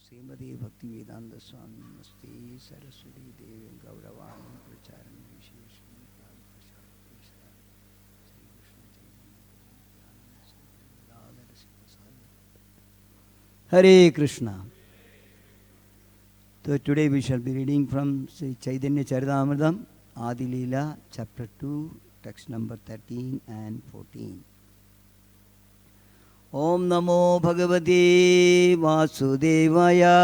Srimad Bhaktivedanta Swami Namaste Saraswati Devi Gauravani Pracharan Vishesham Prashad Krishna Hare Krishna. So today we shall be reading from Sri Chaitanya Charitamrita, Aadi Lila, chapter 2, text number 13 and 14. Om Namo Bhagavate Vasudevaya.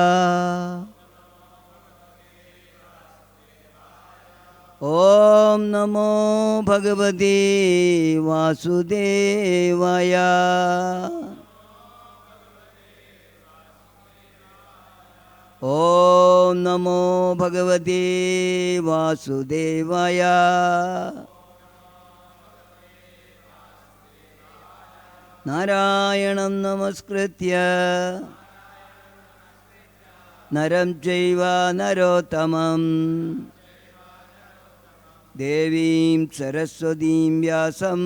Om Namo Bhagavate Vasudevaya. Om Namo Bhagavate Vasudevaya. Narayanam Namaskritya Naram Chaiva Narottamam Devim Saraswatim Vyasam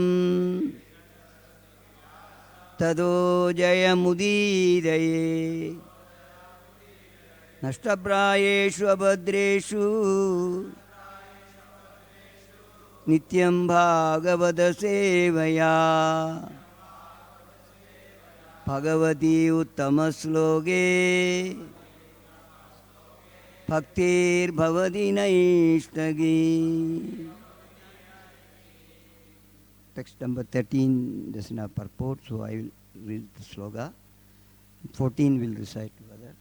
Tado Jayamudiraye Nashtaprayeshu Abhadreshu Nityam Bhagavata Sevaya Bhagavati Uttamasloke Bhaktir Bhavati Naishtagi. Text number 13 doesn't have purport, so I will read the sloga. 14 will recite together.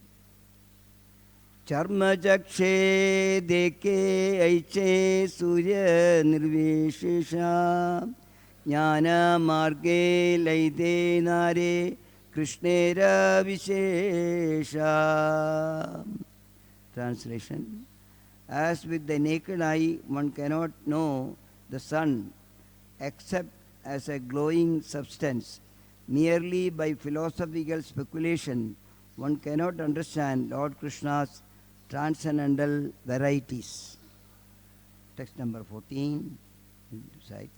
Charma Jakshe Deke Aiche Surya Nirvishesha Jnana Marge Laide Nare Krishnera Vishesha. Translation. As with the naked eye one cannot know the sun except as a glowing substance, merely by philosophical speculation one cannot understand Lord Krishna's transcendental varieties. Text number 14. Recite.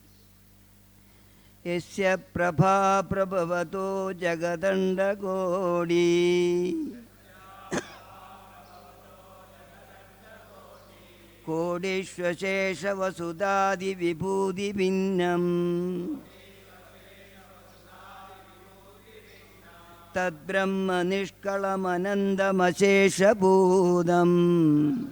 Yasya prabha prabhavato jagadanda kodi kodishvashesha vasudadi vibhudi bhinnam tad brahma nishkalam anandam ashesha bhudam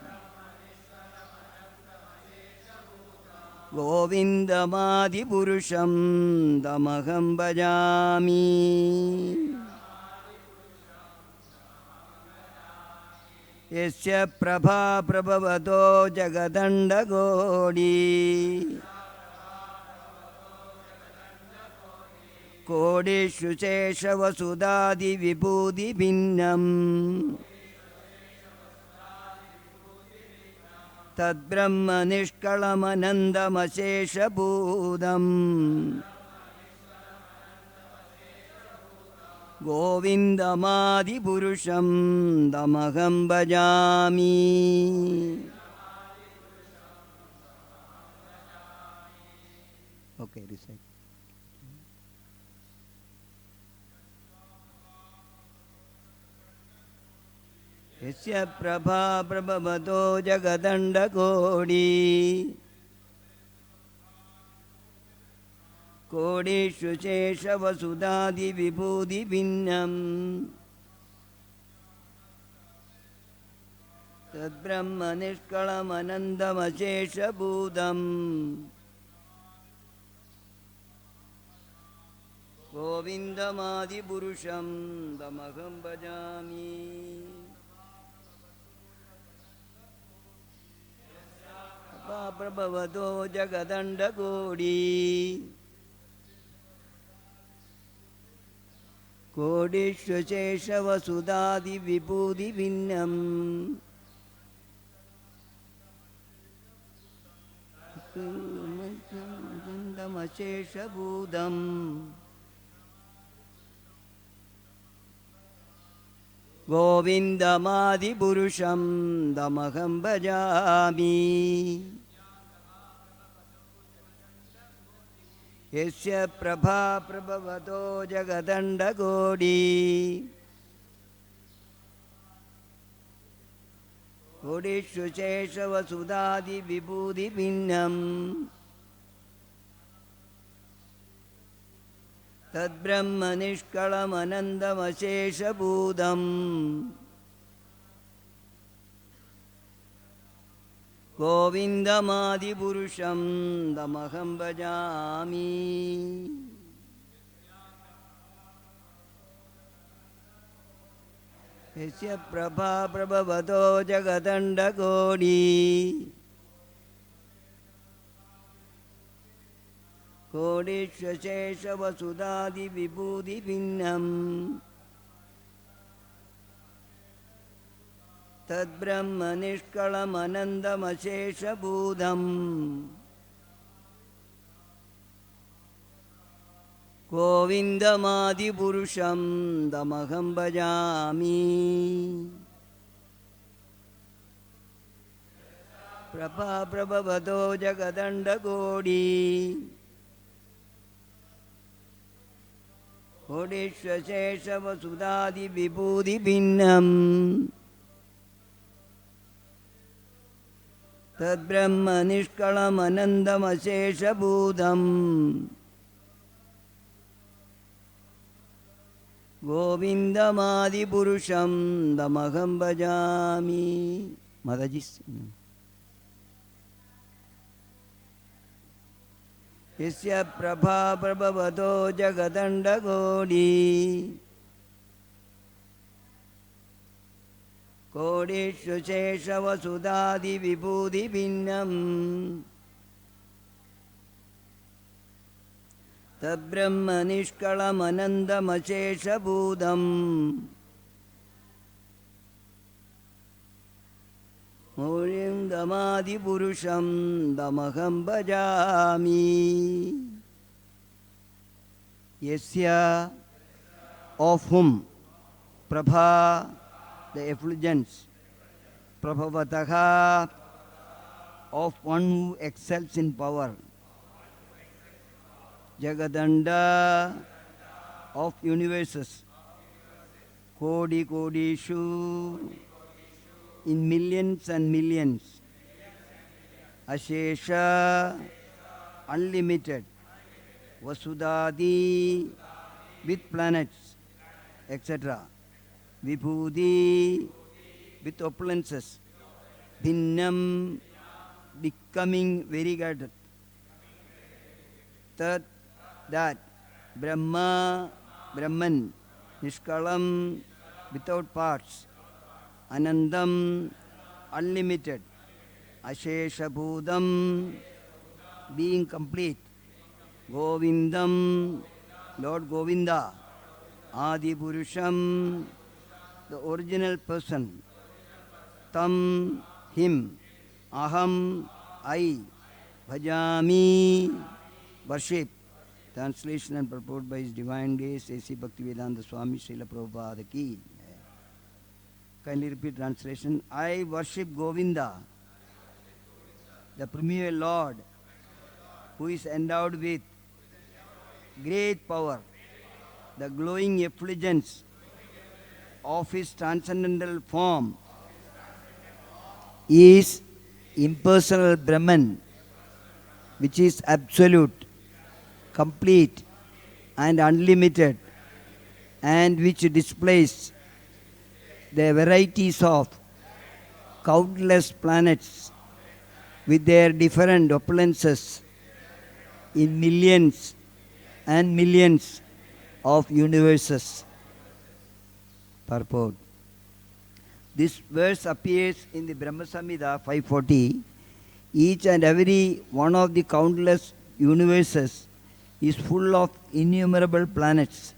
Govindamadi Purusham Damaham Bhajami. Yasya Prabha Prabhavato Jagadanda Godi Kodishu Shesha Vasudadi Vibhudi Bhinnam Tad Brahma Nishkalam Anandam Ashesha Bhudam Govindamadi Purusham Damaham Bhajami. Okay, recite. Yasya prabha prabhavato jagadanda kodi kodishu shesha vasudadi vibhudi bhinnam tad brahma nishkalam anandam ashesha bhudam govindamadi purusham damaham bhajami. Prabhavato jagadanda kodi kodishvashesha vasudadi vibhudi bhinnam ashesha bhudam Govindamadi Purusham Damaham Bhajami. Yasya Prabha Prabhavato Jagadanda Godi Kodishvasheshavasudadi vibhudi pinnam Tad Brahma Nishkalam Anandam Ashesha Bhudam Govindamadi Purusham Damaham Bhajami Yasya Prabha Prabhavato Jagadanda Kodi Kodishvashesha Vasudadi Vibhudi Pinnam Tad Brahma Nishkalam Anandam Ashesha Bhudam Govindamadi Purusham Damaham Bhajami Prabha Prabhavato Jagadanda Kodi Kodishvashesha Vasudadi Vibhudi Pinnam Tad Brahma Nishkalam Anandam Ashesha Bhudam Govindamadi Purusham Damaham Bhajami Madajis Yasya Prabha Prabhavato Jagadanda Kodi Kodishvashesha Vasudadi Vibhudi Pinnam Tad Brahma Nishkalam Anandam Ashesha Bhudam Govindamadi Purusham Damaham Bhajami Yasya of whom Prabha the effulgence Prabhavataha of one who excels in power Jagadanda of universes Kodi Kodishu in millions and millions Ashesha unlimited Vasudadi with planets etc. Vibhudi with opulences Pinnam becoming variegated Tat that Brahma Brahman Nishkalam without parts Anandam unlimited Ashesha Bhudam being complete Govindam Lord Govinda Adi Purusham the original person Tam him Aham I Bhajami worship. Translation and purport by His Divine Grace A.C. Bhaktivedanta Swami Srila Prabhupada Ki. Kindly repeat translation. I worship Govinda, the premier Lord, who is endowed with great power, the glowing effulgence of His transcendental form is impersonal Brahman, which is absolute, complete and unlimited, and which displays the varieties of countless planets with their different opulences in millions and millions of universes. Purport. This verse appears in the Brahma Samhita 540. Each and every one of the countless universes is full of innumerable planets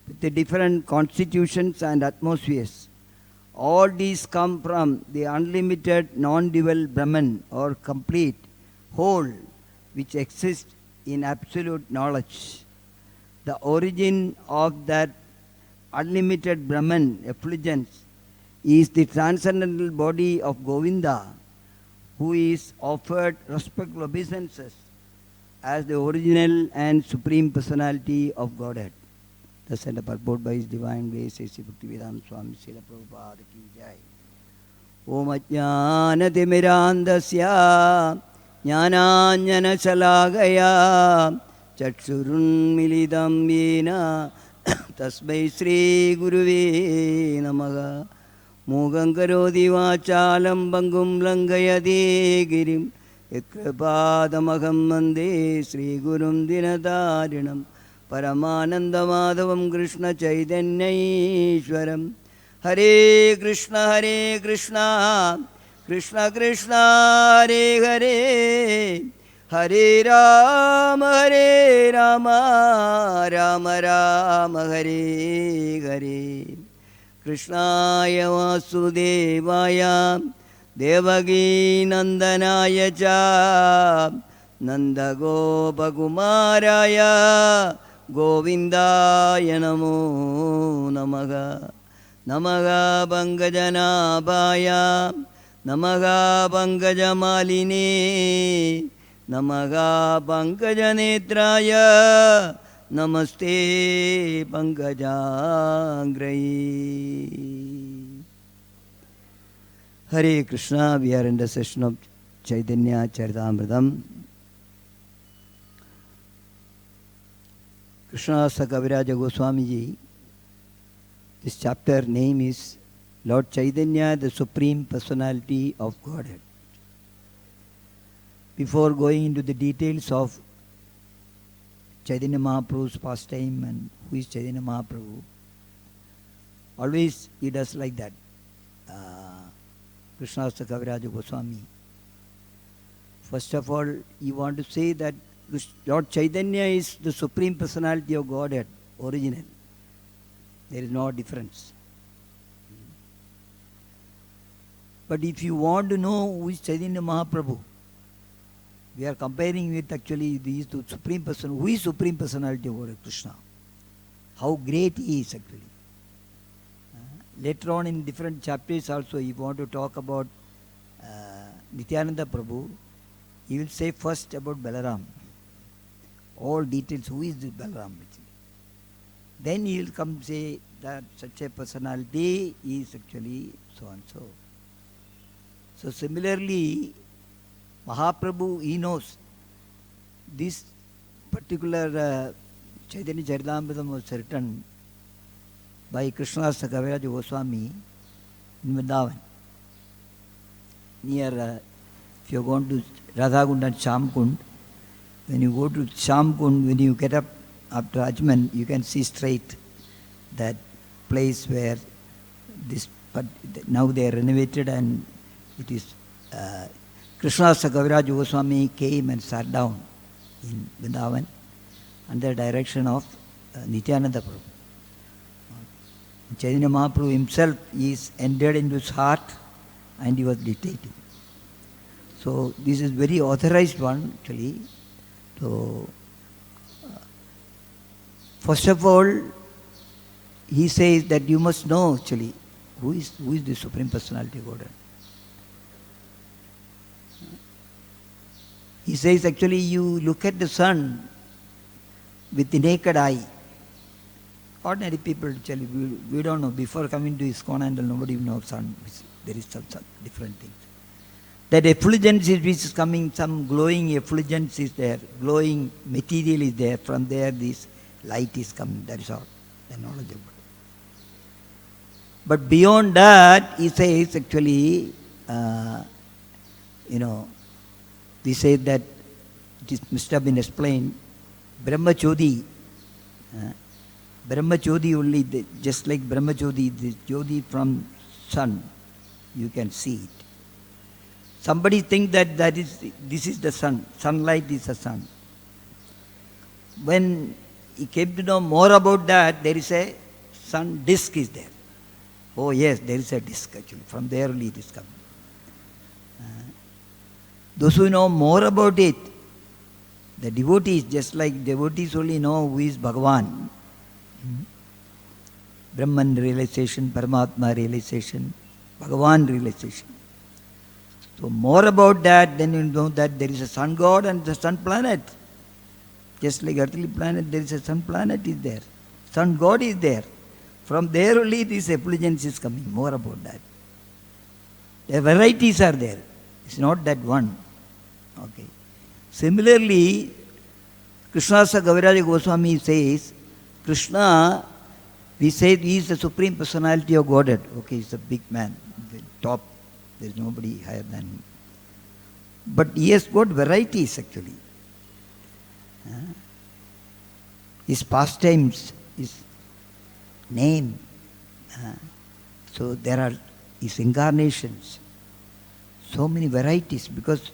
with the different constitutions and atmospheres. All these come from the unlimited non-dual Brahman or complete whole which exists in absolute knowledge. The origin of that unlimited Brahman effulgence is the transcendental body of Govinda, who is offered respectful obeisances as the original and supreme personality of Godhead. Thus and purport by His Divine Grace A.C. Bhaktivedanta Swami Srila Prabhupada Ki Jai. Om Ajnanatimirandasya Jnananjanashalakaya Chakshurunmilitam Yena Tasmai Shri Guruve Namaha. Mugam karoti vachalam bangum langayati girim Yakripadamaham mande Shri Gurum Dinatarinam Paramananda Madhavam Krishna Chaitanya Ishwaram. Hare Krishna Krishna Krishna Hare Hare Hare Rama Rama Rama Hare Hare. Krishnaya Vasudevaya Devaki Nandanaya Cha Nanda Gopakumaraya Govindaya Namo Namaha. Namaha Pankajanabhaya Namaha Pankajamaline Namaha Pankajanetraya Namaste Pankajangrahi. Hare Krishna. We are in the session of Chaitanya Charitamrita. Krishna Kaviraj Goswami Ji. This chapter name is Lord Chaitanya, the Supreme Personality of Godhead. Before going into the details of Chaitanya Mahaprabhu's pastime and who is Chaitanya Mahaprabhu, always he does like that. Krishna Kaviraja Goswami. First of all, you want to say that Lord Chaitanya is the Supreme Personality of Godhead, original. There is no difference. But if you want to know who is Chaitanya Mahaprabhu, we are comparing with actually these two Supreme Person. Who is Supreme Personality of Godhead? Krishna. How great he is actually. Later on in different chapters also, if you want to talk about Nityananda Prabhu, he will say first about Balaram. All details, who is this Balaram? Then he will come say that such a personality is actually so and so. So similarly, Mahaprabhu, he knows this particular Chaitanya Charitamrita was written by Krishna Kaviraj Goswami in Vrindavan. Near, if you are going to Radhakund and Shamkund, when you go to Shamkund, when you get up after Ajman, you can see straight that place where this, but now they are renovated and it is Krishna Kaviraj Goswami came and sat down in Vrindavan under direction of Nityananda Prabhu. Chaitanya Mahaprabhu himself is entered into his heart and he was dictating. So this is very authorized one actually. So first of all, he says that you must know actually who is the Supreme Personality of Godhead. He says actually you look at the sun with the naked eye. Ordinary people actually, we don't know. Before coming to ISKCON and nobody knows sun. There is some different things. That effulgence which is coming, some glowing effulgence is there, glowing material is there. From there this light is coming. That is all. The knowledge of it. But beyond that, he says actually, we say that it must have been explained. Brahmachodi, Brahmachodi only, just like Brahmachodi, the Jyoti from sun, you can see it. Somebody think that this is the sun, sunlight is the sun. When he came to know more about that, there is a sun disk is there. Oh yes, there is a disk actually, from there only it is coming. Those who know more about it, the devotees, just like devotees only know who is Bhagavan. Brahman realization, Paramatma realization, Bhagavan realization. So more about that, then you know that there is a sun god and the sun planet. Just like earthly planet, there is a sun planet is there. Sun god is there. From there only this effulgence is coming. More about that. The varieties are there. It's not that one. Okay. Similarly, Krishnasa Kaviraja Goswami says, Krishna, we say he is the Supreme Personality of Godhead. Okay, he's a big man, the top. There is nobody higher than him. But he has got varieties actually. His pastimes, his name. So there are his incarnations. So many varieties, because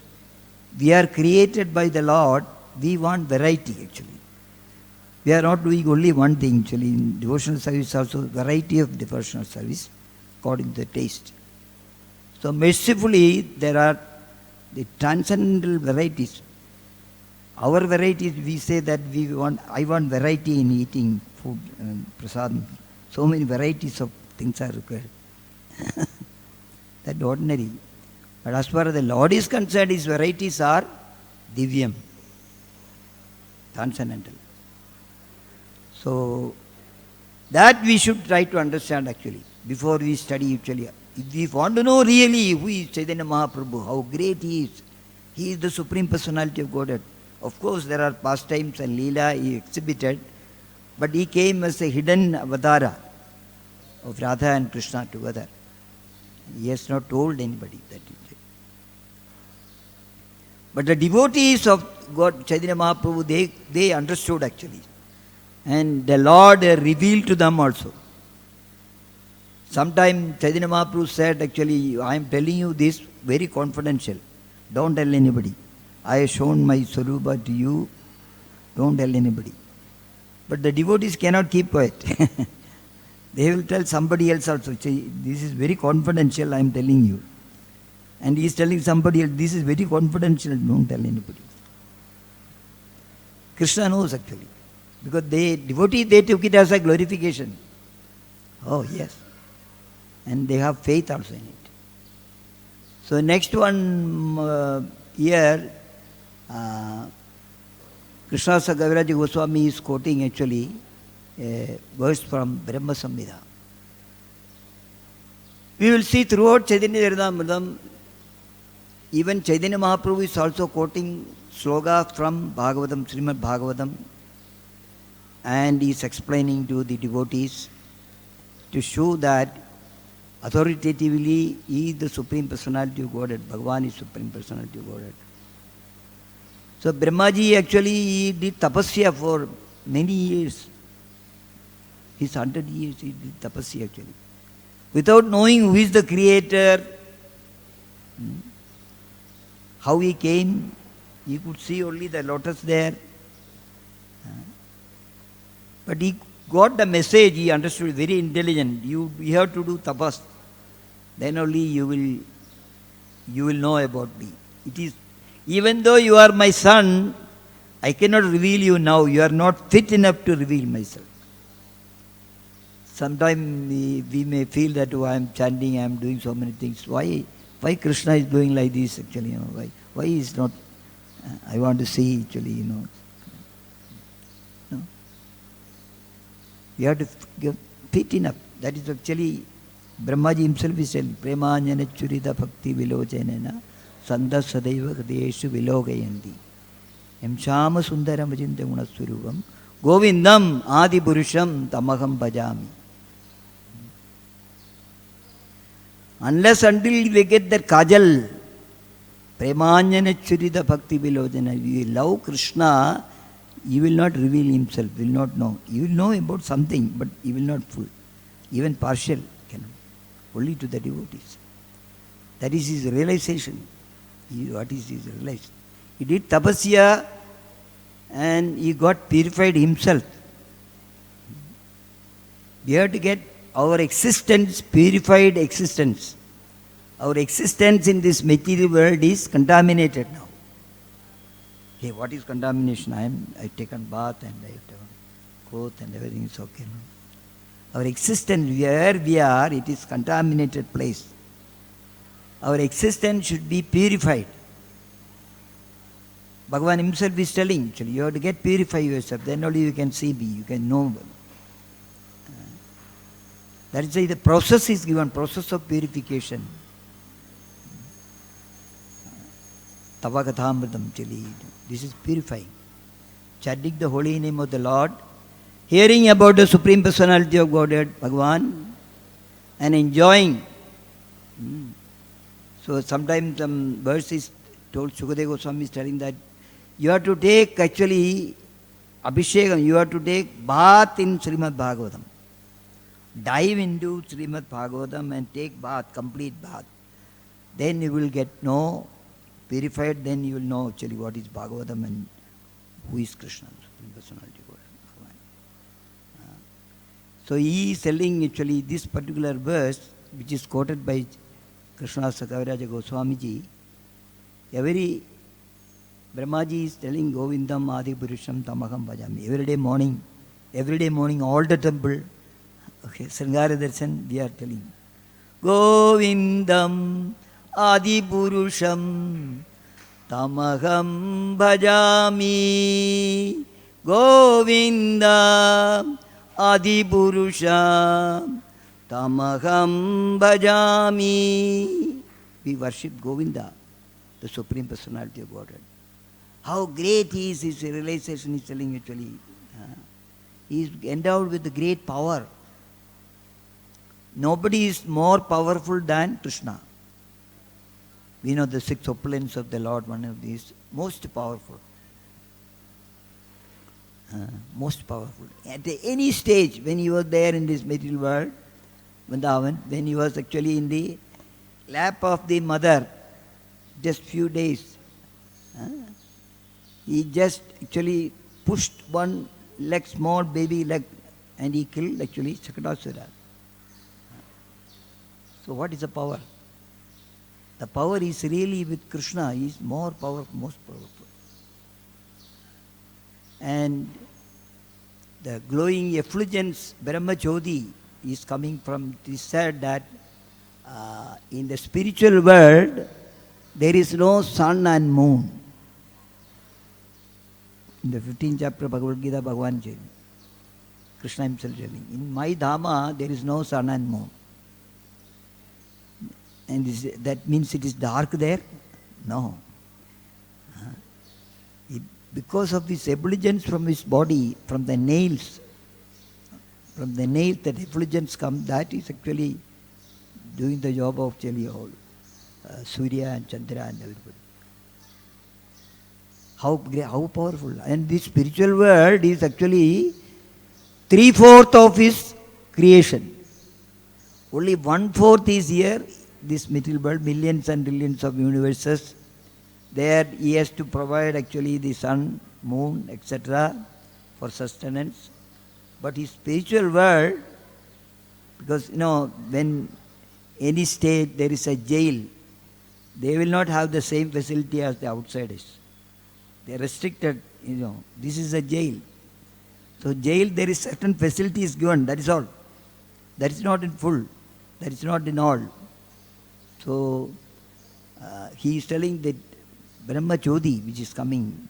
we are created by the Lord, we want variety actually. We are not doing only one thing actually. In devotional service also, variety of devotional service according to the taste. So mercifully there are the transcendental varieties. Our varieties, we say that I want variety in eating food and prasadam. So many varieties of things are required. That's ordinary. But as far as the Lord is concerned, his varieties are divyam, transcendental. So that we should try to understand actually before we study actually. If we want to know really who is Chaitanya Mahaprabhu, how great he is the Supreme Personality of Godhead. Of course, there are pastimes and Lila he exhibited, but he came as a hidden avatara of Radha and Krishna together. He has not told anybody that. But the devotees of God, Chaitanya Mahaprabhu, they understood actually. And the Lord revealed to them also. Sometime Chaitanya Mahaprabhu said actually, I am telling you this very confidential. Don't tell anybody. I have shown my Swarupa to you. Don't tell anybody. But the devotees cannot keep quiet. They will tell somebody else also. This is very confidential, I am telling you. And he is telling somebody else, this is very confidential, don't tell anybody. Krishna knows actually. Because devotees, they took it as a glorification. Oh yes. And they have faith also in it. So next one here, Krishnasa Kaviraja Goswami is quoting actually a verse from Brahma Samhita. We will see throughout Chaitanya Charitamrita, even Chaitanya Mahaprabhu is also quoting sloka from Bhagavatam, Srimad Bhagavatam, and he is explaining to the devotees to show that authoritatively he is the Supreme Personality of Godhead. Bhagavan is Supreme Personality of Godhead. So Brahmaji actually he did tapasya for many years. His 100 years he did tapasya actually. Without knowing who is the creator, how he came, he could see only the lotus there. But he got the message, he understood, very intelligent. You have to do tapas. Then only you will know about me. It is, even though you are my son, I cannot reveal you now. You are not fit enough to reveal myself. Sometimes we may feel that, oh, I am chanting, I am doing so many things. Why Krishna is doing like this actually? Why he is not? I want to see actually, No. You have to get fit enough. That is actually Brahmaji himself is saying, Premanjana churita bhakti vilochanena sandha sadaiva hridayeshu vilogayanti yamshama sundaram vajinte gunaswarupam govindam adi purusham tamaham bhajami. Unless until we get that kajal, Premanjana churita bhakti vilochanena, we love Krishna, he will not reveal himself, will not know. He will know about something, but he will not full. Even partial cannot. Only to the devotees. That is his realization. What is his realization? He did tapasya and he got purified himself. We have to get our existence, purified existence. Our existence in this material world is contaminated now. Okay, what is contamination? I've taken bath and I've taken clothes and everything is okay. No? Our existence, where we are, it is contaminated place. Our existence should be purified. Bhagavan himself is telling, actually, you have to get purify yourself, then only you can see me, you can know. That is why the process is given, process of purification. Tava Kathamritam actually. This is purifying. Chanting the holy name of the Lord, hearing about the Supreme Personality of Godhead, Bhagavan, and enjoying. So sometimes some verse is told, Sukadeva Goswami is telling that you have to take actually Abhishekam, you have to take bath in Srimad Bhagavatam. Dive into Srimad Bhagavatam and take bath, complete bath. Then you will get purified, then you will know actually what is Bhagavatam and who is Krishna, Supreme Personality of Godhead. So he is telling actually this particular verse, which is quoted by Krishna Sakaviraja Goswamiji. Every Brahmaji is telling Govindam Adi Purusham Tamaham Bhajami. Every day morning, all the temple, okay, Sringar Darshan, we are telling Govindam Adi Purusham Tamaham Bhajami. Govindam Adi Purusham Tamaham Bhajami. We worship Govinda, the Supreme Personality of Godhead. How great he is, his realization is telling actually. He is endowed with the great power. Nobody is more powerful than Krishna. We know the 6 opulence of the Lord, one of these, most powerful. Most powerful. At any stage, when he was there in this material world, Vrindavan, when he was actually in the lap of the mother, just few days, he just actually pushed one leg, small baby leg, and he killed actually Shakadasura. So what is the power? The power is really with Krishna. He is more powerful, most powerful. And the glowing effulgence, Brahma Jyoti, is coming from, it is said that in the spiritual world, there is no sun and moon. In the 15th chapter of Bhagavad-gita, Bhagavan said, Krishna himself telling, in my Dhamma, there is no sun and moon. And that means it is dark there? No. Because of this effulgence from his body, from the nails that effulgence comes, that is actually doing the job of actually all Surya and Chandra and everybody. How powerful. And this spiritual world is actually 3/4 of his creation. Only 1/4 is here, this material world, millions and billions of universes. There he has to provide actually the sun, moon, etc. for sustenance. But his spiritual world, because when any state there is a jail, they will not have the same facility as the outsiders. They are restricted, this is a jail. So jail, there is certain facilities given, that is all. That is not in full, that is not in all. So he is telling that Brahma Jyoti, which is coming,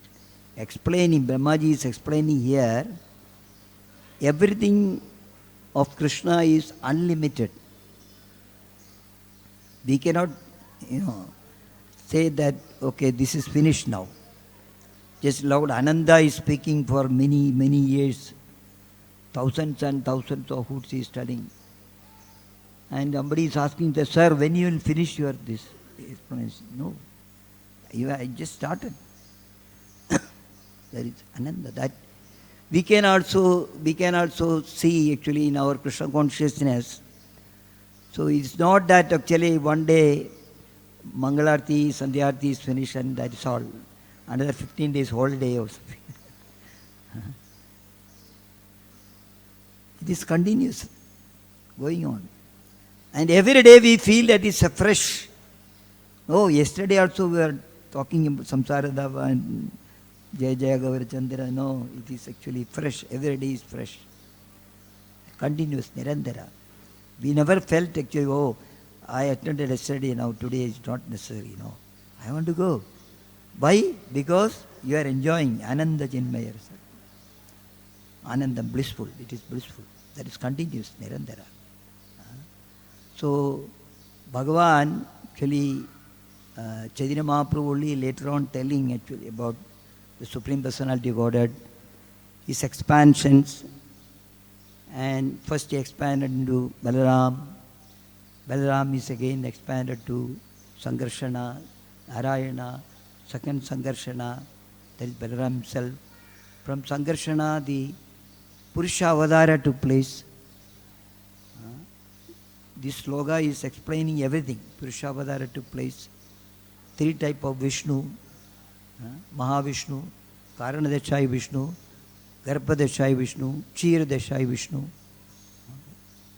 Brahmaji is explaining here, everything of Krishna is unlimited. We cannot, say that, okay, this is finished now. Just Lord Ananda is speaking for many, many years. Thousands and thousands of hoods he is studying. And somebody is asking, sir, when you will finish this explanation? No. I just started. There is Ananda. That we can also see actually in our Krishna consciousness. So it's not that actually one day Mangalarti, Sandhya is finished and that is all. Another 15 days holiday or something. It is continuous, going on. And every day we feel that it's a fresh. Oh, yesterday also we were talking about Samsara Dava and Jaya Jaya Gaura Chandra. No, it is actually fresh. Every day is fresh. Continuous, Nirandara. We never felt actually, oh, I attended yesterday, now today is not necessary. No, I want to go. Why? Because you are enjoying Ananda Chinmaya. Ananda, blissful. It is blissful. That is continuous, Nirandara. So, Bhagavan actually Chaitanya Mahaprabhu only later on telling actually about the Supreme Personality of Godhead, his expansions, and first he expanded into Balaram. Balaram is again expanded to Sangarshana, Narayana, second Sangarshana, that is Balaram himself. From Sangarshana, the Purusha Avadara took place. This sloga is explaining everything. Purusha Avadara took place. Three types of Vishnu, Mahavishnu, Karanadeshai Vishnu, Garbhadeshai Vishnu, Kshiradeshai Vishnu.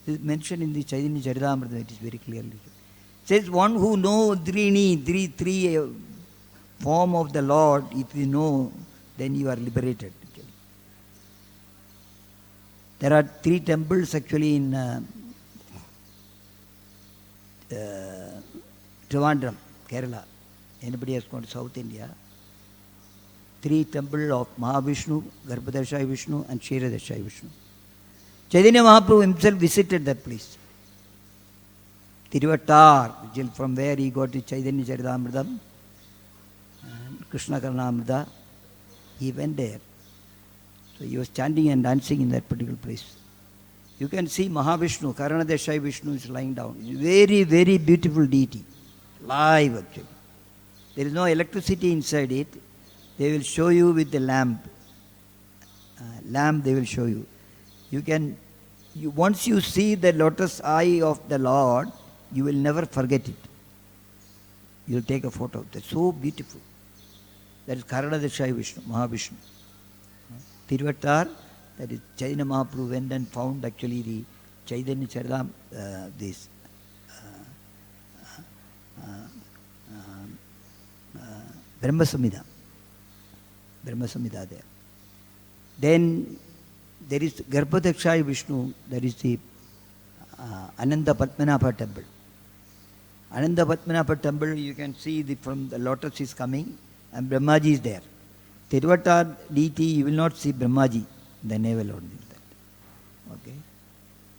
This is mentioned in the Chaitanya Charitamrita, it is very clearly. It says one who knows three form of the Lord, if you know, then you are liberated. There are 3 temples actually in Trivandrum, Kerala. Anybody has gone to South India? 3 temples of Mahavishnu, Garbhadeshai Vishnu and Kshiradeshai Vishnu. Chaitanya Mahaprabhu himself visited that place. Tiruvattar, from where he got his Chaitanya Charitamrita and Krishna Karnamrita, he went there. So he was chanting and dancing in that particular place. You can see Mahavishnu, Karanadeshai Vishnu is lying down. It's a very, very beautiful deity. Live actually. There is no electricity inside it. They will show you with the lamp. Lamp they will show you. Once you see the lotus eye of the Lord, you will never forget it. You will take a photo. That's so beautiful. That is Karanadeshai Vishnu, Mahavishnu. Tiruvattar, that is Chaitanya Mahaprabhu went and found actually the Chaitanya Charitam, Brahma Samhita there. Then there is Garbhadeshai Vishnu, that is the Ananda Padmanabha temple. Ananda Padmanabha temple, you can see from the lotus is coming and Brahmaji is there. Tiruvattar deity, you will not see Brahmaji, the navel only. Okay?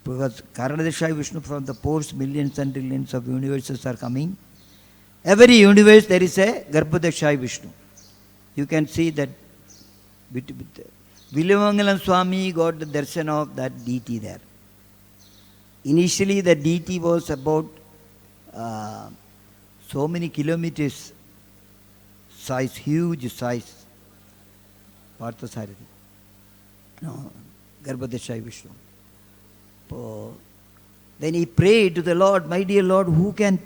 Because Karanadeshai Vishnu, from the pores, millions and trillions of universes are coming. Every universe there is a Garbhadeshai Vishnu. You can see that Villamangalam Swami got the darshan of that deity there. Initially the deity was about so many kilometers size, huge size. Parthasarathi. No, Garbhadeshai Vishnu. Then he prayed to the Lord, my dear Lord, who can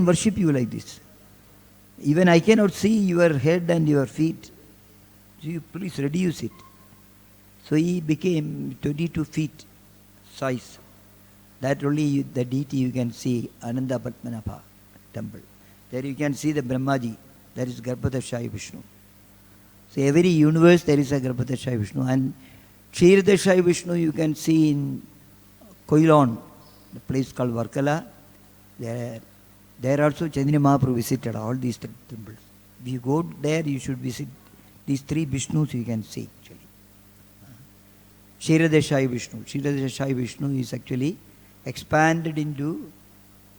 worship you like this? Even I cannot see your head and your feet. So you please reduce it. So he became 22 feet size. That only the deity you can see, Ananda Padmanabha temple. There you can see the Brahmaji, that is Garbhadeshai Vishnu. So every universe there is a Garbhadeshai Vishnu. And Kshiradeshai Vishnu you can see in Koilon, the place called Varkala. There also Chaitanya Mahaprabhu visited all these temples. If you go there, you should visit these 3 Vishnus you can see actually. Kshiradeshai Vishnu. Kshiradeshai Vishnu is actually expanded into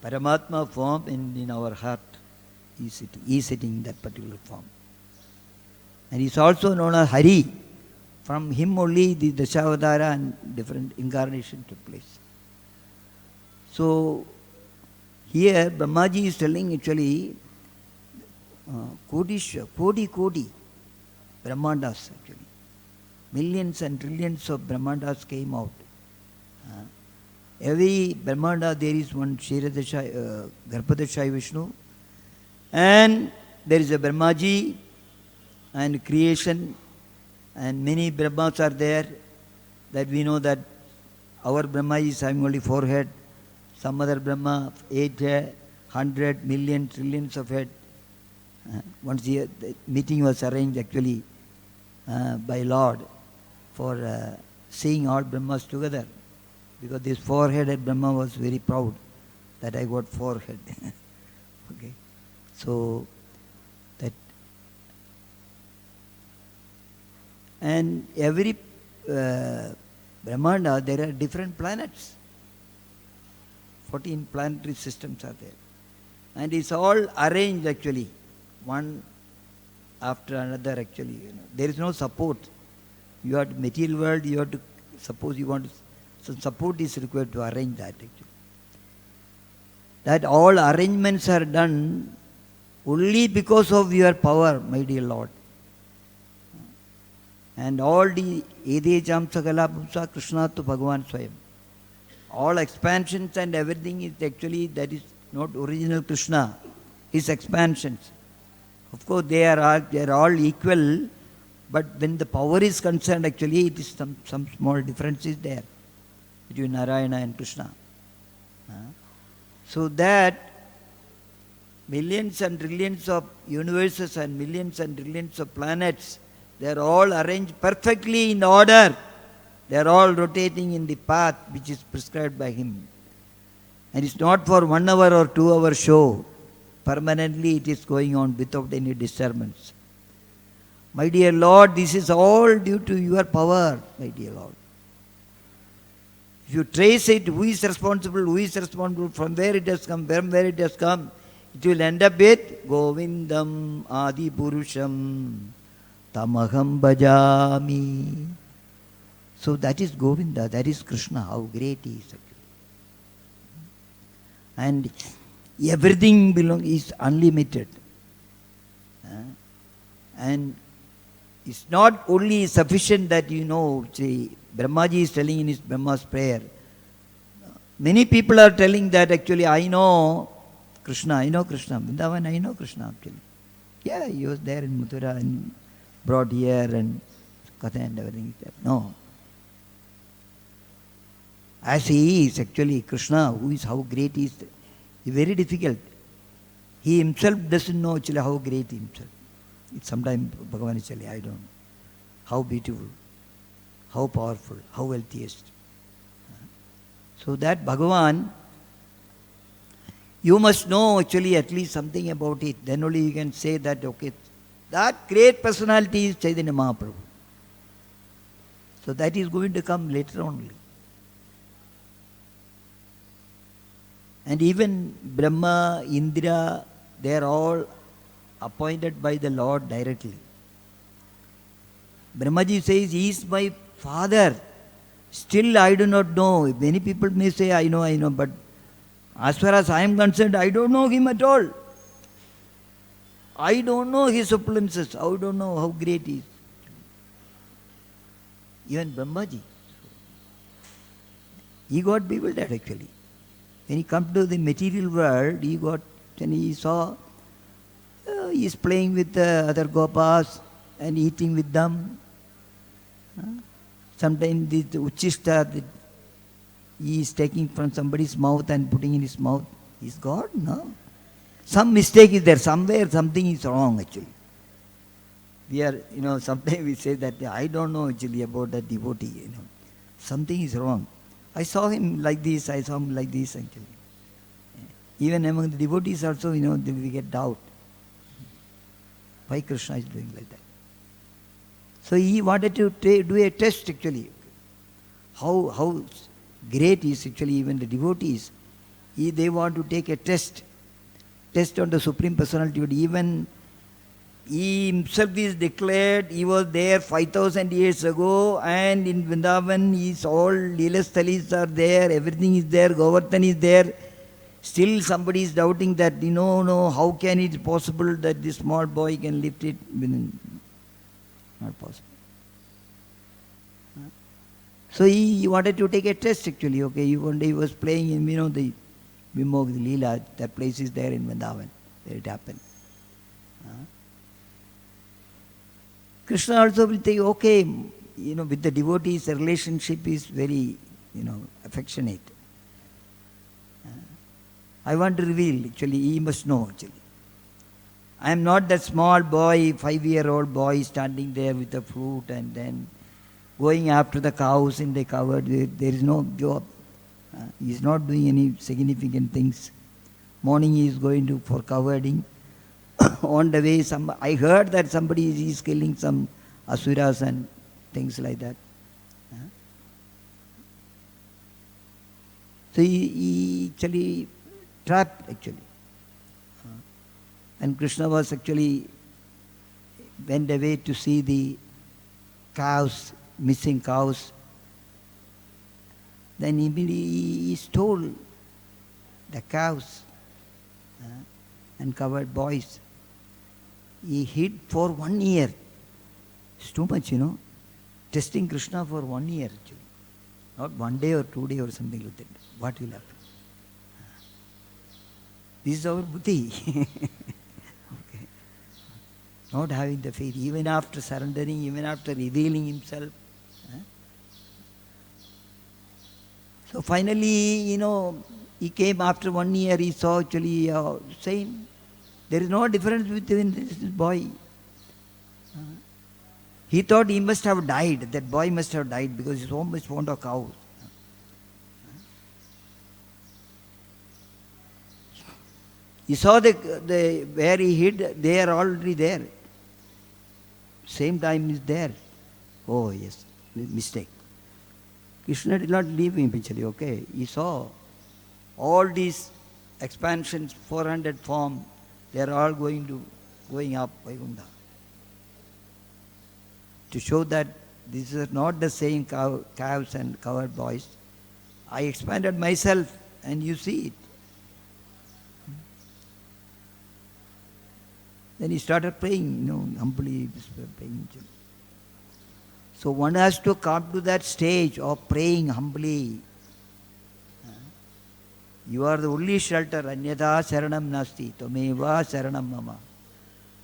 Paramatma form in our heart. He is sitting in that particular form. And he is also known as Hare. From him only the Dashavadara and different incarnation took place. So here Brahmaji is telling actually Kodi Brahmandas actually. Millions and trillions of Brahmandas came out. Every Brahmanda there is one Garbhadeshai Vishnu, and there is a Brahmaji and creation, and many Brahmas are there, that we know that our Brahma is having only 4 heads, some other Brahma 8 heads, 100 million, trillions of heads. Once the meeting was arranged actually by Lord for seeing all Brahmas together, because this 4-headed Brahma was very proud that I got 4 heads. Okay, so that, and every Brahmanda there are different planets. 14 planetary systems are there. And it's all arranged actually, one after another actually. There is no support. You have material world, you have to, suppose you want to, so support is required to arrange that actually. That all arrangements are done only because of your power, my dear Lord. And all the Edejam Sagala Bhumsa Krishna to Bhagavan Swayam. All expansions and everything is actually, that is not original Krishna, his expansions. Of course, they are all equal, but when the power is concerned, actually, it is some small differences there between Narayana and Krishna. So that millions and trillions of universes and millions and trillions of planets, they are all arranged perfectly in order. They are all rotating in the path which is prescribed by him. And it's not for 1 hour or 2 hour show. Permanently it is going on without any disturbance. My dear Lord, this is all due to your power, my dear Lord. If you trace it, who is responsible, from where it has come, it will end up with Govindam Adi Purusham Tamaham Bhajami. So that is Govinda, that is Krishna, how great he is. And everything is unlimited. And it's not only sufficient that Brahmaji is telling in his Brahma's prayer. Many people are telling that actually I know Krishna, Vrindavan, I know Krishna actually. Yeah, he was there in Mathura and brought here and Katha and everything is there. No. As he is actually Krishna, who is how great he is, it's very difficult. He himself doesn't know actually how great he himself. It's sometimes Bhagavan is telling, I don't know. How beautiful, how powerful, how wealthiest. So that Bhagavan, you must know actually at least something about it. Then only you can say that, okay, that great personality is Chaitanya Mahaprabhu. So that is going to come later only. And even Brahma, Indra, they are all appointed by the Lord directly. Brahmaji says, he is my father. Still I do not know. Many people may say, I know, but as far as I am concerned, I don't know him at all. I don't know his opulences. I don't know how great he is. Even Brahmaji. He got bewildered actually. When he comes to the material world, he saw he is playing with other gopas and eating with them. Sometimes the uchista he is taking from somebody's mouth and putting in his mouth. Is God? No. Some mistake is there. Somewhere something is wrong actually. We are, sometimes we say that I don't know actually about that devotee. Something is wrong. I saw him like this, I saw him like this actually. Even among the devotees also, we get doubt. Why Krishna is doing like that? So he wanted to do a test actually. How great is actually even the devotees. They want to take a test on the Supreme Personality. Even he himself is declared, he was there 5,000 years ago, and in Vrindavan all Lila Thalis are there, everything is there, Govardhan is there. Still somebody is doubting that, no, how can it be possible that this small boy can lift it? Not possible. So he wanted to take a test actually, okay. One day he was playing in, the Vimog, the Lila, that place is there in Vrindavan, where it happened. Krishna also will think, okay, with the devotees, the relationship is very, affectionate. I want to reveal, actually, he must know, actually. I am not that small boy, 5-year-old boy standing there with a flute and then going after the cows in the covert. There is no job. He is not doing any significant things. Morning he is going for covering. On the way, I heard that somebody is killing some asuras and things like that. So he actually trapped actually. And Krishna was actually went away to see the cows, missing cows. Then he stole the cows and covered boys. He hid for 1 year. It's too much, Testing Krishna for 1 year actually. Not 1 day or 2 days or something like that. What will happen? This is our buddhi. Okay. Not having the faith, even after surrendering, even after revealing himself. So finally, he came after 1 year, he saw actually same. There is no difference between this boy. He thought he must have died, that boy must have died because he's so much fond of cows. He saw the where he hid, they are already there. Same time is there. Oh yes, mistake. Krishna did not leave him actually, okay. He saw all these expansions, 400 form, they are all going up, Vaikuntha. To show that this is not the same cows and covered boys. I expanded myself and you see it. Then he started praying, humbly praying. So one has to come to that stage of praying humbly. You are the only shelter. Anyatha saranam nasti. Tameva saranam mama.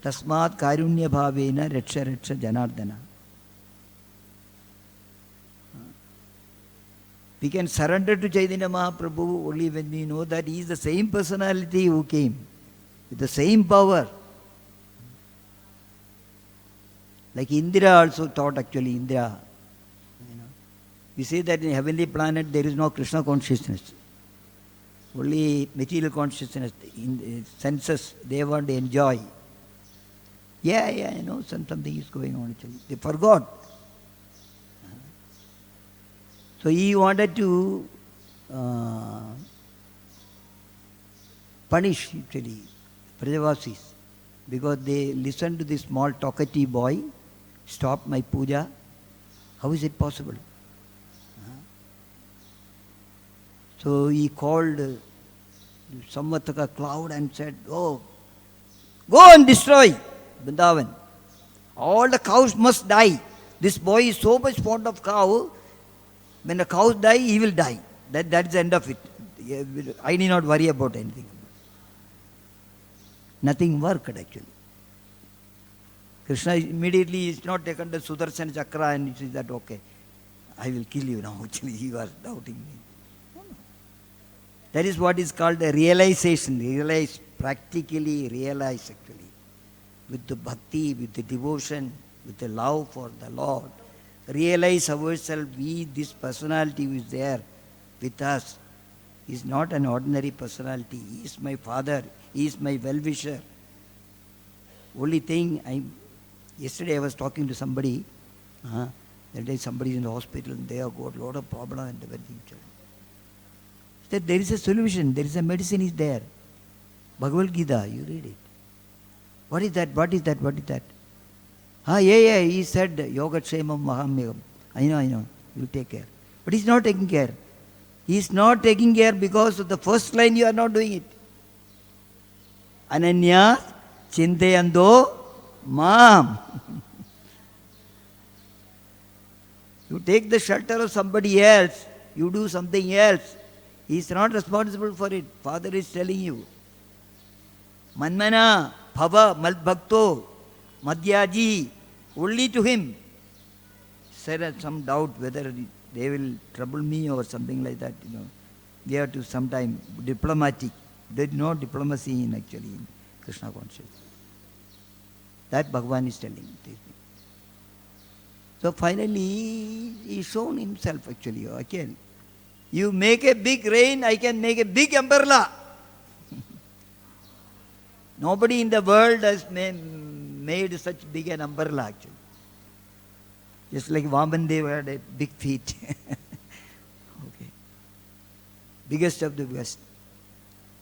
Tasmat karunya bhavena reksha reksha janardana. We can surrender to Chaitanya Mahaprabhu only when we know that he is the same personality who came, with the same power. Like Indra also thought actually, Indra. We say that in heavenly planet there is no Krishna consciousness. Only material consciousness, in senses, they want to enjoy. Yeah, something is going on actually. They forgot. So he wanted to punish actually Prajavasis because they listened to this small talkative boy, stop my puja. How is it possible? So he called Samvataka cloud and said, oh, go and destroy Vrindavan. All the cows must die. This boy is so much fond of cow. When the cows die, he will die. That's the end of it. I need not worry about anything. Nothing worked actually. Krishna immediately is not taken the Sudarshan Chakra and he says that, okay, I will kill you now. Actually, he was doubting me. That is what is called a realization. Realize, practically realize actually. With the bhakti, with the devotion, with the love for the Lord. Realize ourselves, this personality who is there with us is not an ordinary personality. He is my father. He is my well-wisher. Only thing, yesterday I was talking to somebody. That day somebody is in the hospital and they have got a lot of problem and everything. That there is a solution. There is a medicine is there. Bhagavad-gita, you read it. What is that? What is that? What is that? Yeah, he said, Yogatshemam Mahamyam. I know, you take care. But he's not taking care. He's not taking care because of the first line you are not doing it. Ananya Chintayando Mam. You take the shelter of somebody else, you do something else. He is not responsible for it. Father is telling you. Manmana, Bhava, Malbhakto, Madhyaji, only to him. Said some doubt whether they will trouble me or something like that. We have to sometime diplomatic. There is no diplomacy in actually in Krishna consciousness. That Bhagavan is telling. So finally, he shown himself actually. Okay, you make a big rain, I can make a big umbrella. Nobody in the world has made such big an umbrella actually. Just like Vamandev had a big feet. Okay. Biggest of the West.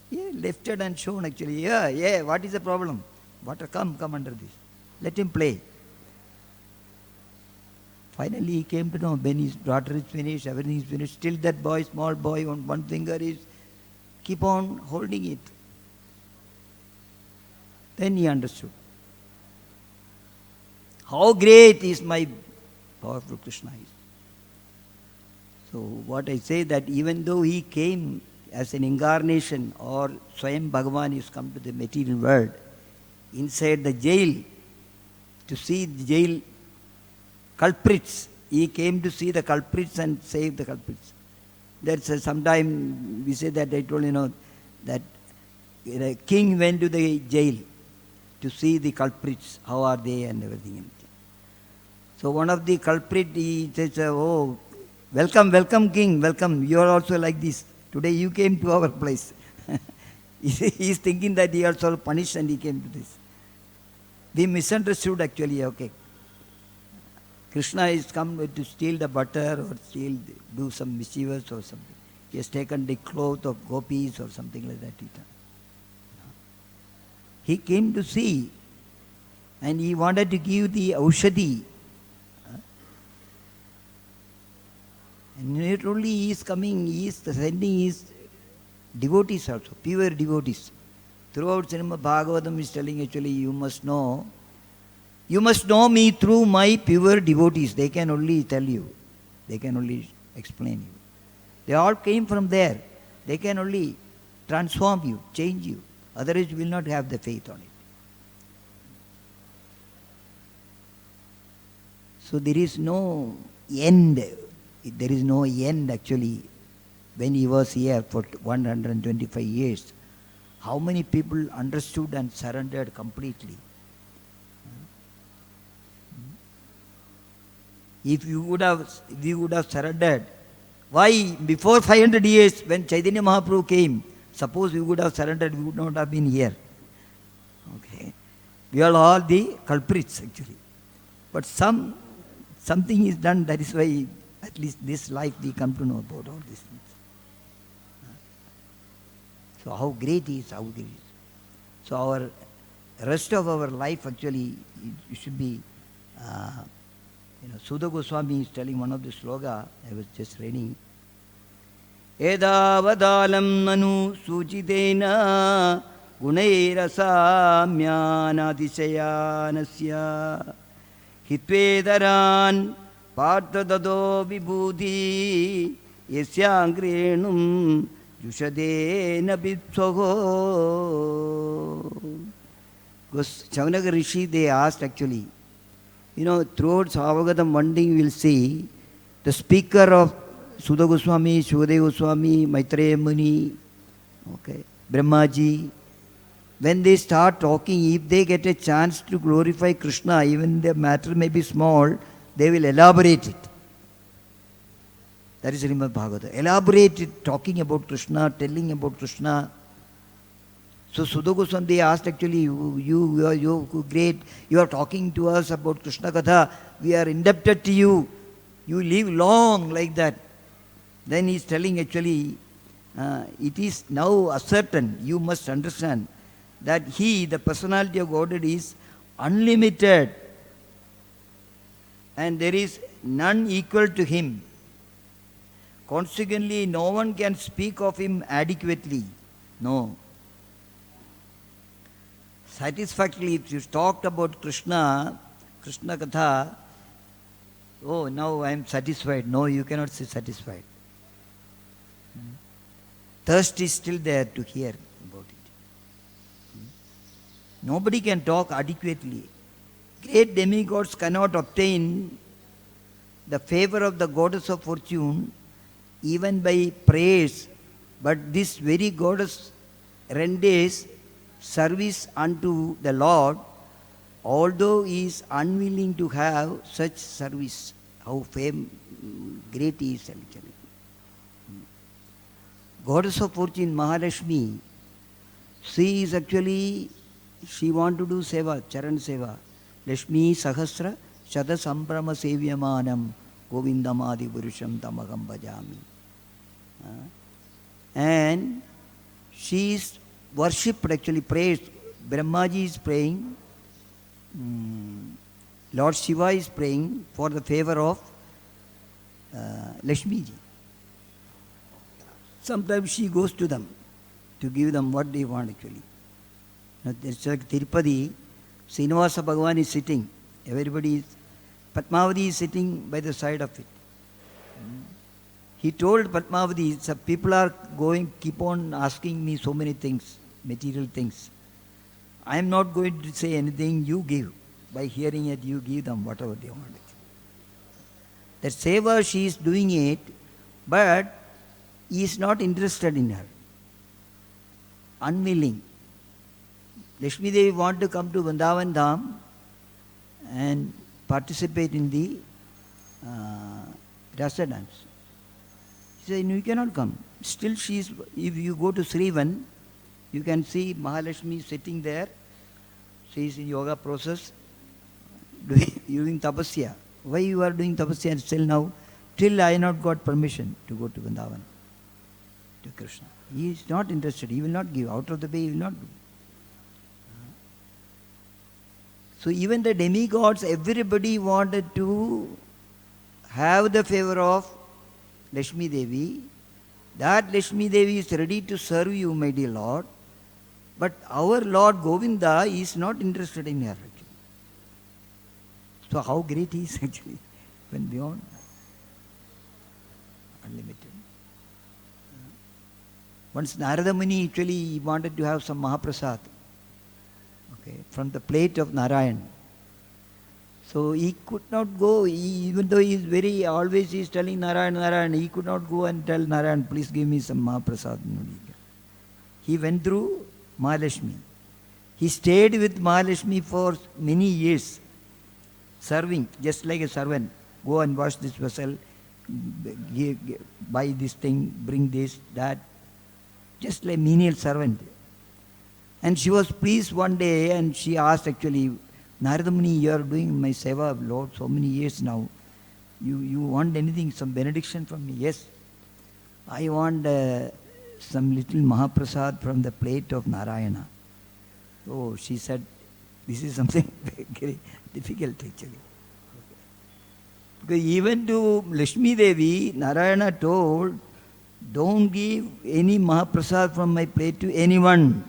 Yeah, lifted and shown actually. Yeah, what is the problem? Water, come under this. Let him play. Finally, he came to know when his daughter is finished, everything is finished. Still that boy, small boy, on one finger is keep on holding it. Then he understood. How great is my powerful Krishna is. So what I say that even though he came as an incarnation or Swayam Bhagavan is come to the material world, inside the jail, to see the jail culprits, he came to see the culprits and save the culprits. That's sometime we say that I told that the king went to the jail to see the culprits, how are they and everything. So one of the culprit, he says, oh, welcome king, welcome, you are also like this. Today you came to our place. He is thinking that he also punished and he came to this. We misunderstood actually, okay. Krishna is come to steal the butter or do some mischievous or something. He has taken the cloth of gopis or something like that. He came to see and he wanted to give the aushadhi. And not only he is coming, he is sending his devotees also, pure devotees. Throughout Srimad Bhagavatam is telling actually you must know me through my pure devotees. They can only tell you. They can only explain you. They all came from there. They can only transform you, change you. Otherwise you will not have the faith on it. So there is no end. There is no end actually. When he was here for 125 years, how many people understood and surrendered completely? If you would have surrendered, why before 500 years when Chaitanya Mahaprabhu came, suppose we would have surrendered, we would not have been here. Okay, we are all the culprits actually. But something is done. That is why at least this life we come to know about all these things. So how great he is, how great he is. So our rest of our life actually it should be. Sudha Goswami is telling one of the sloga, I was just reading. Edavadalam manu suchitena gunairasamyanadishayanasya hitvedaran partadado vibhuti yasyangrenum yushadena bitshoho. Chavanaga Rishi, they asked actually, throughout Bhagavatam, one thing you will see, the speaker of Sudha Goswami, Shukadeva Goswami, Maitreya Muni, okay, Brahmaji, when they start talking, if they get a chance to glorify Krishna, even the matter may be small, they will elaborate it. That is Srimad Bhagavatam. Elaborate it, talking about Krishna, telling about Krishna. So Sudha Goswami, they asked actually, you are great, you are talking to us about Krishna Katha, we are indebted to you, you live long like that. Then he is telling actually, it is now ascertain, you must understand, that he, the personality of Godhead, is unlimited and there is none equal to him. Consequently, no one can speak of him adequately. No. Satisfactorily, if you talked about Krishna Katha, oh, now I am satisfied. No, you cannot say satisfied. Thirst is still there to hear about it. Nobody can talk adequately. Great demigods cannot obtain the favor of the goddess of fortune even by praise, but this very goddess renders service unto the Lord, although he is unwilling to have such service. How great he is actually. Goddess of fortune, Mahalakshmi, she is actually, she want to do seva, charan seva. Lakshmi Sahasra Shada Sambrama Sevyamanam Govindamadi Purusham Tamagam Bhajami. And she is worshipped, actually praised. Brahmaji is praying, Lord Shiva is praying for the favor of Lakshmi ji. Sometimes she goes to them to give them what they want actually. It's like Tirupati, Srinivasa Bhagavan is sitting. Everybody is, Padmavati is sitting by the side of it. He told Padmavati, some people are going, keep on asking me so many things, material things. I am not going to say anything, you give. By hearing it, you give them whatever they want. That seva, she is doing it, but he is not interested in her. Unwilling. Lakshmi Devi want to come to Vrindavan Dham and participate in the Rasa dance. She said, no, you cannot come. Still she is, if you go to Srivan, you can see Mahalakshmi sitting there. She is in yoga process, doing tapasya. Why you are doing tapasya still now? Till I not got permission to go to Vrindavan, to Krishna. He is not interested. He will not give. Out of the way, he will not do. So even the demigods, everybody wanted to have the favor of Lakshmi Devi. That Lakshmi Devi is ready to serve you, my dear Lord. But our Lord Govinda is not interested in her actually. So how great he is actually, when beyond unlimited. Once Narada Muni actually wanted to have some Mahaprasad, okay, from the plate of Narayan. So he could not go, even though he is very, always he is telling Narayan, Narayan, he could not go and tell Narayan, please give me some Mahaprasad. He went through Mahalakshmi. He stayed with Mahalakshmi for many years, serving, just like a servant. Go and wash this vessel, buy this thing, bring this, that. Just like menial servant. And she was pleased one day and she asked actually, Narada Muni, you are doing my seva, Lord, so many years now. You want anything, some benediction from me? Yes. I want some little Mahaprasad from the plate of Narayana. Oh, she said, this is something very difficult actually. Because even to Lakshmi Devi, Narayana told, don't give any Mahaprasad from my plate to anyone.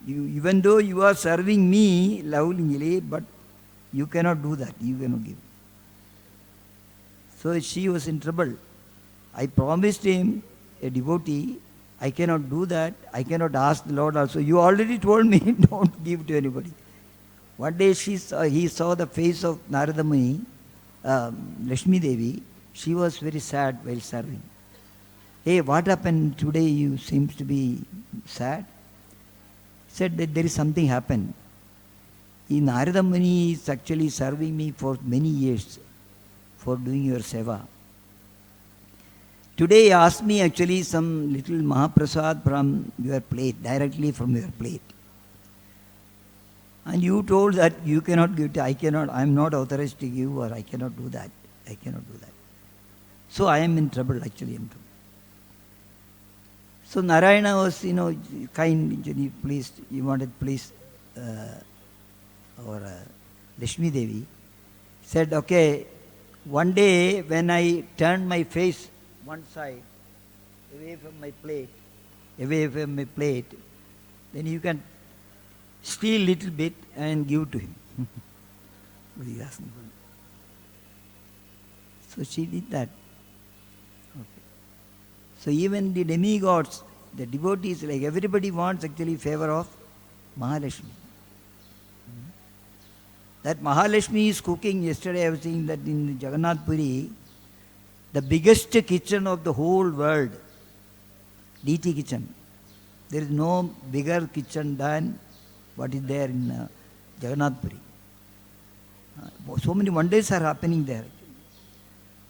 Even though you are serving me lovingly, but you cannot do that. You cannot give. So she was in trouble. I promised him, a devotee, I cannot do that. I cannot ask the Lord also. You already told me, don't give to anybody. One day he saw the face of Narada Muni, Lakshmi Devi. She was very sad while serving. Hey, what happened today? You seems to be sad. Said that there is something happened. Narada Muni is actually serving me for many years for doing your seva. Today he asked me actually some little Mahaprasad from your plate, directly from your plate. And you told that you cannot give it, I am not authorized to give, or I cannot do that. I cannot do that. So I am in trouble, actually in trouble. So Narayana was, kind, he wanted please, or Lakshmi Devi. Said, okay, one day when I turned my face one side, away from my plate, then you can steal little bit and give to him. What he asked me for. So she did that. So even the demigods, the devotees, like everybody wants actually favor of Mahalakshmi. That Mahalakshmi is cooking. Yesterday I was saying that in Jagannath Puri, the biggest kitchen of the whole world, deity kitchen. There is no bigger kitchen than what is there in Jagannath Puri. So many wonders are happening there.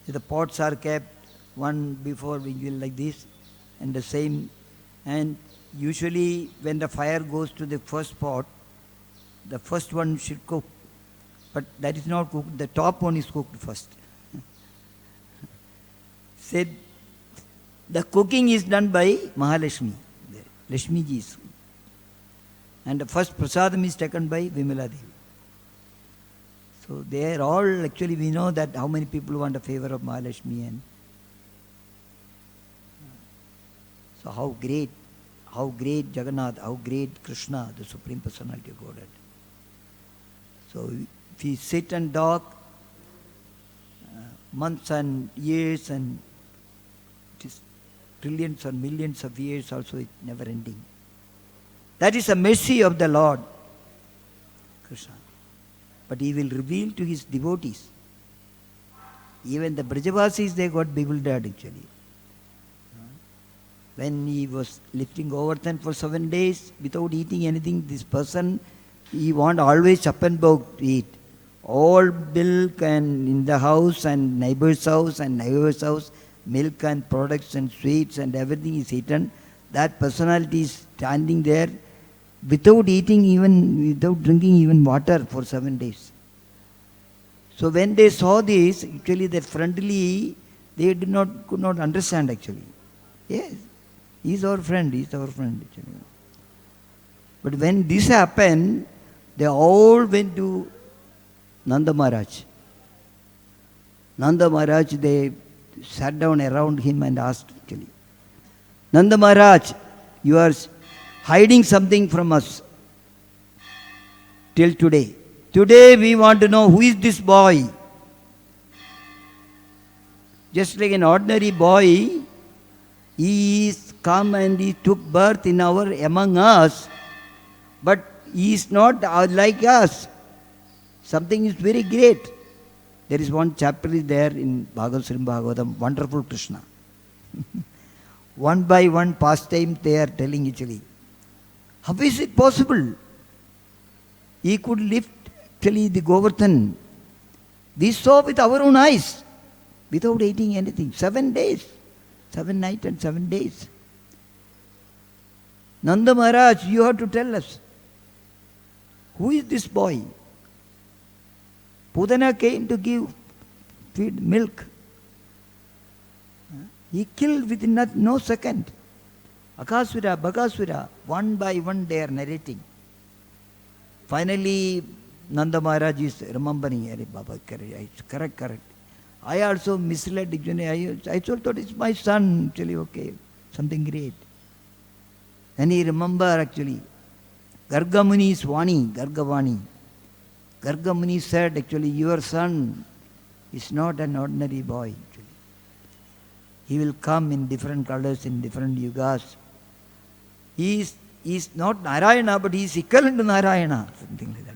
The pots are kept, one before we will like this, and the same. And usually when the fire goes to the first pot, the first one should cook. But that is not cooked, the top one is cooked first. Said the cooking is done by Mahalakshmi. Lakshmi Ji's. And the first prasadam is taken by Vimala Devi. So they are all, actually we know that how many people want a favor of Mahalakshmi, and so how great Jagannath, how great Krishna, the Supreme Personality of Godhead. So if we sit and talk months and years, and it is trillions or millions of years also, it's never ending. That is a mercy of the Lord Krishna. But He will reveal to His devotees. Even the Brajavasis, they got bewildered actually. When He was lifting Govardhan for 7 days without eating anything, this person, he want always up and about to eat. All milk and in the house and neighbor's house and neighbor's house, milk and products and sweets and everything is eaten. That personality is standing there without eating even, without drinking even water for 7 days. So when they saw this, actually that friendly, they could not understand actually. Yes, He is our friend, actually. But when this happened, they all went to Nanda Maharaj. Nanda Maharaj, they sat down around him and asked actually, Nanda Maharaj, you are hiding something from us till today. Today we want to know who is this boy. Just like an ordinary boy, he is come and he took birth among us, but he is not like us. Something is very great. There is one chapter is there in Bhagavatam, wonderful Krishna. One by one pastime they are telling actually. How is it possible? He could lift actually the Govardhan. We saw with our own eyes, without eating anything. 7 days. 7 nights and 7 days. Nanda Maharaj, you have to tell us. Who is this boy? Pudana came to feed milk. He killed within no second. Akasura, Bhagasura, one by one they are narrating. Finally, Nanda Maharaj is remembering, Baba, correct. I also misled, I thought it's my son, actually, okay, something great. Then he remember actually, Gargamuni's Vani, Gargavani. Gargamuni said, actually, your son is not an ordinary boy. Actually. He will come in different colors, in different yugas. He is not Narayana, but he is equivalent to Narayana. Something like that.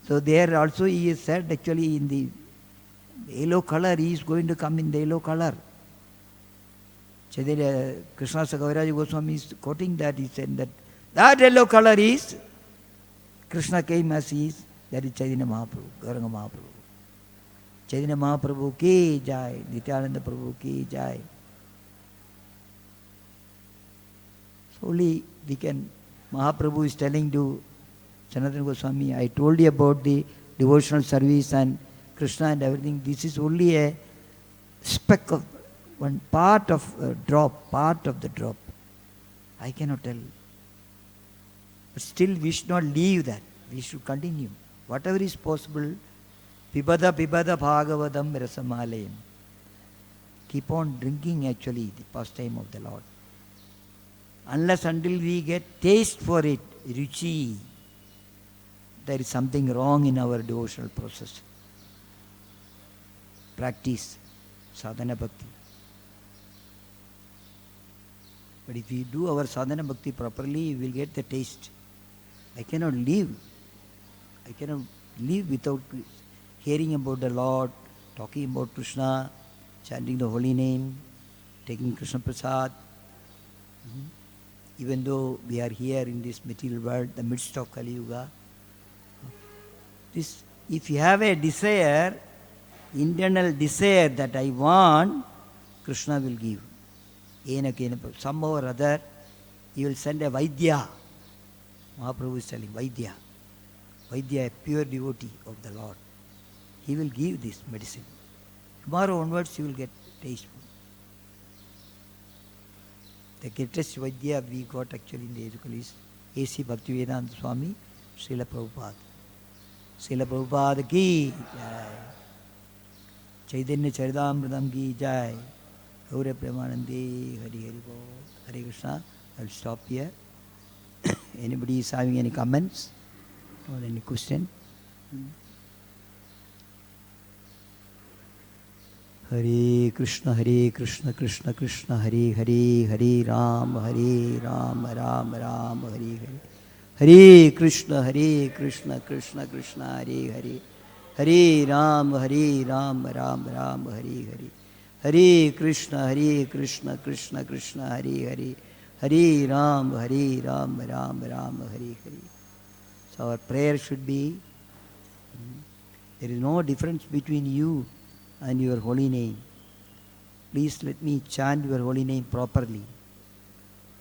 So there also he is said, actually, in the yellow color, he is going to come in the yellow color. Chaitanya, Krishna Kaviraj Goswami is quoting that. He said that yellow color is Krishna came as he is, that is Chaitanya Mahaprabhu, Gauranga Mahaprabhu. Chaitanya Mahaprabhu ki jai, Nityananda Prabhu ki jai. So only we can, Mahaprabhu is telling to Sanatana Goswami, I told you about the devotional service and Krishna and everything. This is only a speck of one part of a drop, part of the drop. I cannot tell. But still we should not leave that. We should continue. Whatever is possible, Pibada Bhagavatam Rasamalayam. Keep on drinking actually the pastime of the Lord. Unless until we get taste for it, ruchi, there is something wrong in our devotional process. Practice sadhana bhakti. But if we do our sadhana bhakti properly, we will get the taste. I cannot live without hearing about the Lord, talking about Krishna, chanting the holy name, taking Krishna Prasad. Even though we are here in this material world, the midst of Kali Yuga, if you have a desire, internal desire that I want, Krishna will give. Somehow or other, He will send a Vaidya. Mahaprabhu is telling Vaidya. Vaidya, a pure devotee of the Lord. He will give this medicine. Tomorrow onwards, you will get taste. The greatest Vaidya we got actually in the Educal is A.C. Bhaktivedanta Swami, Srila Prabhupada. Srila Prabhupada ki jai. Chaitanya Charitamrita ki jai. Gaura Premanandi, Hari Hari Bol. Hare Krishna. I will stop here. Anybody is having any comments or any question? Hare Krishna, Krishna Krishna, Hare Hare, Hare Ram, Ram Ram, Hare Hare. Hare Krishna, Krishna Krishna, Hare Hare. Hare Ram, Ram Ram, Hare Hare. Hare Krishna, Krishna Krishna, Hare Hare. Hare Ram, Ram Ram, Hare Hare. So our prayer should be, there is no difference between you and your holy name. Please let me chant your holy name properly.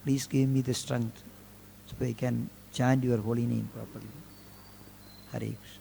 Please give me the strength so I can chant your holy name properly. Hare Krishna.